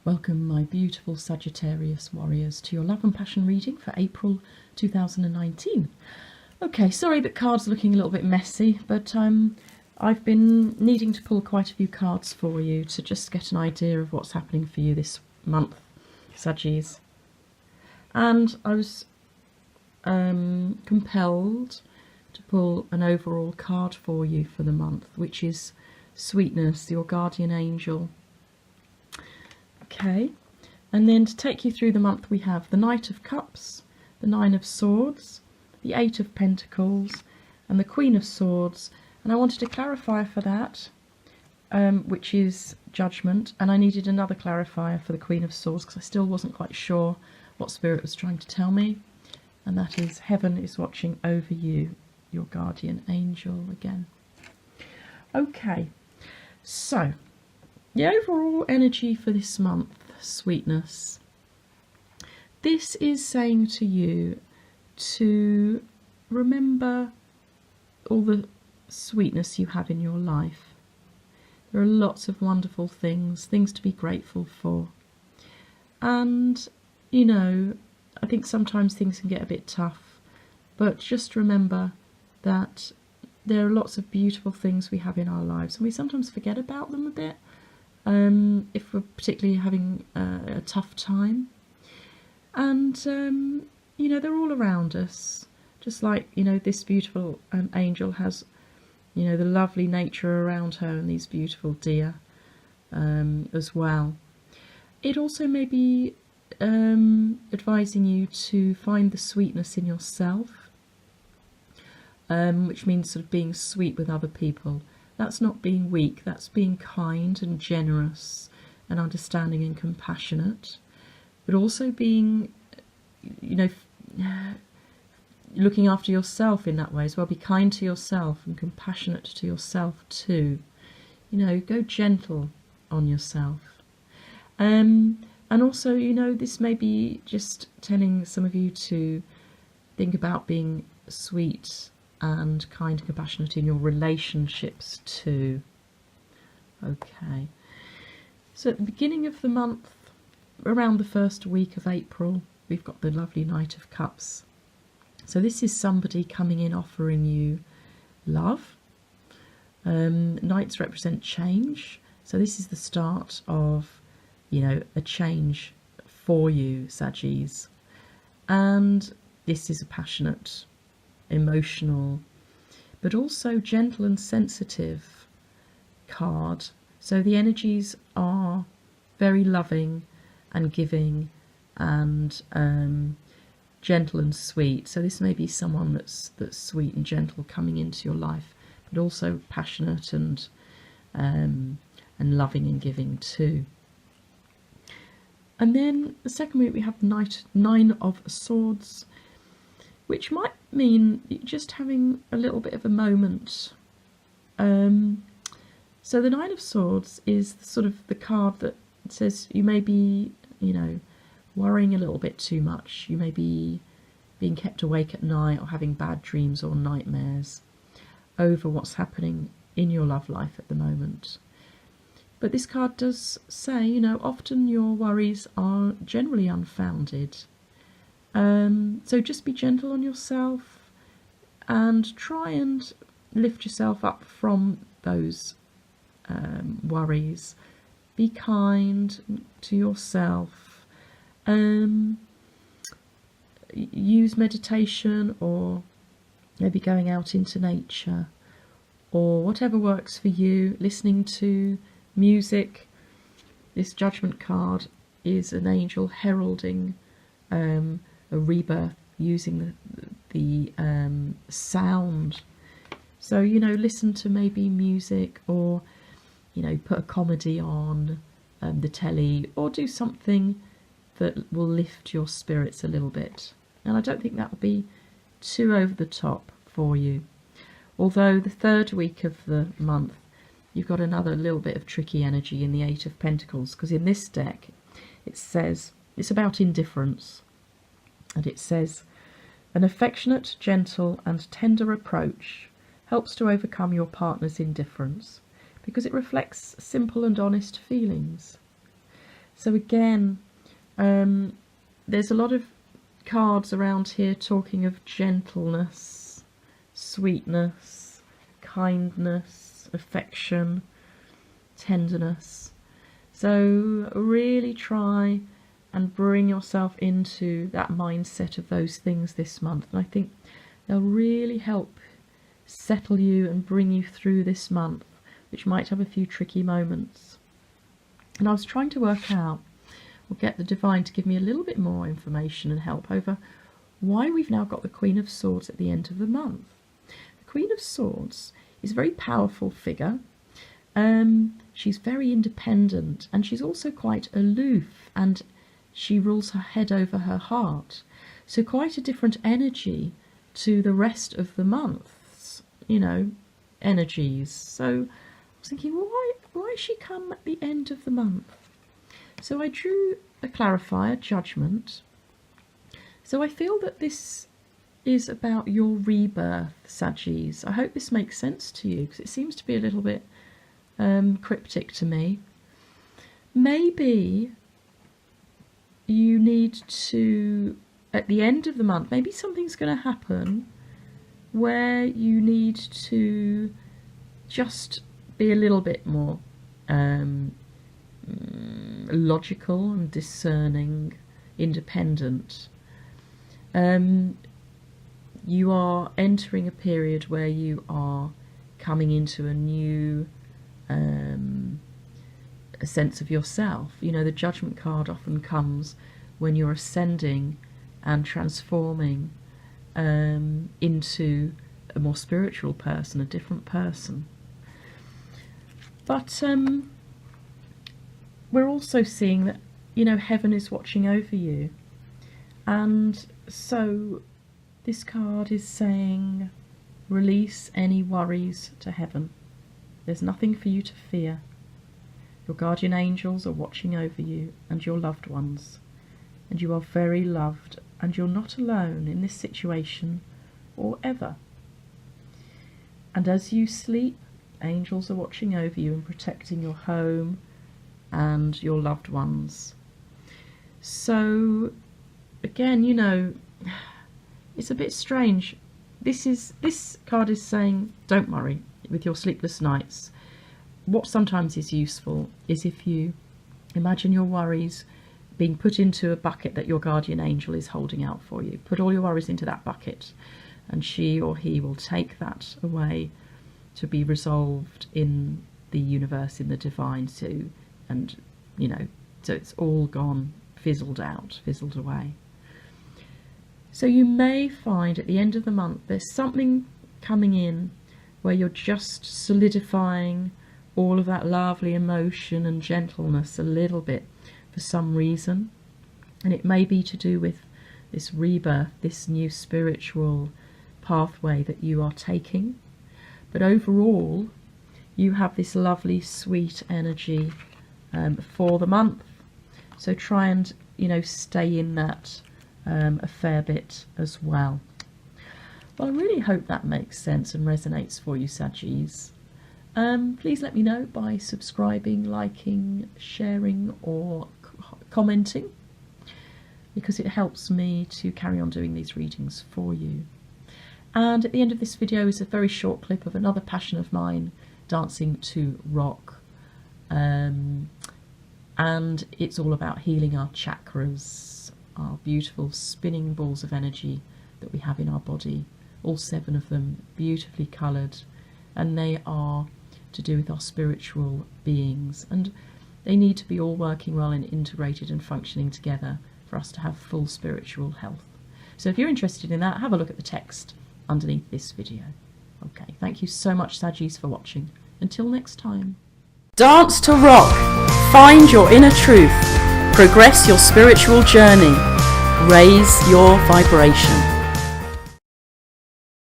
Welcome, my beautiful Sagittarius warriors, to your love and passion reading for April 2019. Okay, sorry that cards are looking a little bit messy, but I've been needing to pull quite a few cards for you to just get an idea of what's happening for you this month, Saggies. And I was compelled to pull an overall card for you for the month, which is Sweetness, your guardian angel. Okay, and then to take you through the month we have the Knight of Cups, the Nine of Swords, the Eight of Pentacles and the Queen of Swords, and I wanted a clarifier for that, which is Judgment, and I needed another clarifier for the Queen of Swords because I still wasn't quite sure what Spirit was trying to tell me, and that is Heaven is watching over you, your guardian angel again. Okay, so the overall energy for this month, Sweetness. This is saying to you to remember all the sweetness you have in your life. There are lots of wonderful things to be grateful for. And, you know, I think sometimes things can get a bit tough, but just remember that there are lots of beautiful things we have in our lives, and we sometimes forget about them a bit. If we're particularly having a tough time, and you know, they're all around us, just like, you know, this beautiful angel has, you know, the lovely nature around her and these beautiful deer as well. It also may be advising you to find the sweetness in yourself, which means sort of being sweet with other people. That's not being weak, that's being kind and generous and understanding and compassionate, but also being, you know, looking after yourself in that way as well. Be kind to yourself and compassionate to yourself too. You know, go gentle on yourself. And also, you know, this may be just telling some of you to think about being sweet and kind and compassionate in your relationships too. Okay, so at the beginning of the month, around the first week of April, we've got the lovely Knight of Cups. So this is somebody coming in offering you love. Knights represent change, so this is the start of, you know, a change for you, Saggies. And this is a passionate, emotional, but also gentle and sensitive card. So the energies are very loving and giving and gentle and sweet. So this may be someone that's sweet and gentle coming into your life, but also passionate and loving and giving too. And then the second week we have Nine of Swords, which might mean just having a little bit of a moment. So the Nine of Swords is sort of the card that says you may be, you know, worrying a little bit too much. You may be being kept awake at night or having bad dreams or nightmares over what's happening in your love life at the moment. But this card does say, you know, often your worries are generally unfounded. So just be gentle on yourself and try and lift yourself up from those worries. Be kind to yourself. Use meditation, or maybe going out into nature, or whatever works for you. Listening to music. This Judgment card is an angel heralding a rebirth using the sound. So, you know, listen to maybe music, or, you know, put a comedy on the telly, or do something that will lift your spirits a little bit. And I don't think that will be too over the top for you. Although the third week of the month, you've got another little bit of tricky energy in the Eight of Pentacles, because in this deck it says it's about indifference. And it says, an affectionate, gentle and tender approach helps to overcome your partner's indifference because it reflects simple and honest feelings. So again, there's a lot of cards around here talking of gentleness, sweetness, kindness, affection, tenderness. So really try and bring yourself into that mindset of those things this month. And I think they'll really help settle you and bring you through this month, which might have a few tricky moments. And I was trying to work out, or get the divine to give me a little bit more information and help over why we've now got the Queen of Swords at the end of the month. The Queen of Swords is a very powerful figure. She's very independent, and she's also quite aloof, and she rules her head over her heart. So quite a different energy to the rest of the month's, energies. So I was thinking, well, why has she come at the end of the month? So I drew a clarifier, judgment. So I feel that this is about your rebirth, Saggies. I hope this makes sense to you, because it seems to be a little bit cryptic to me. Maybe you need to, at the end of the month, maybe something's going to happen where you need to just be a little bit more logical and discerning, independent. You are entering a period where you are coming into a new a sense of yourself. The Judgment card often comes when you're ascending and transforming into a more spiritual person, a different person. But we're also seeing that, heaven is watching over you. And so this card is saying, release any worries to heaven. There's nothing for you to fear. Your guardian angels are watching over you and your loved ones. And you are very loved, and you're not alone in this situation or ever. And as you sleep, angels are watching over you and protecting your home and your loved ones. So again, it's a bit strange. This card is saying, don't worry with your sleepless nights. What sometimes is useful is if you imagine your worries being put into a bucket that your guardian angel is holding out for you. Put all your worries into that bucket, and she or he will take that away to be resolved in the universe, in the divine. So it's all gone, fizzled out, fizzled away. So you may find at the end of the month there's something coming in where you're just solidifying all of that lovely emotion and gentleness a little bit for some reason. And it may be to do with this rebirth, this new spiritual pathway that you are taking. But overall, you have this lovely, sweet energy for the month. So try and, stay in that a fair bit as well. Well, I really hope that makes sense and resonates for you, Saggies. Please let me know by subscribing, liking, sharing, or commenting, because it helps me to carry on doing these readings for you. And at the end of this video is a very short clip of another passion of mine, dancing to rock. And it's all about healing our chakras, our beautiful spinning balls of energy that we have in our body, all 7 of them, beautifully coloured, and they are to do with our spiritual beings, and they need to be all working well and integrated and functioning together for us to have full spiritual health. So if you're interested in that, have a look at the text underneath this video. Okay, thank you so much, Saggies, for watching. Until next time. Dance to rock. Find your inner truth. Progress your spiritual journey. Raise your vibration.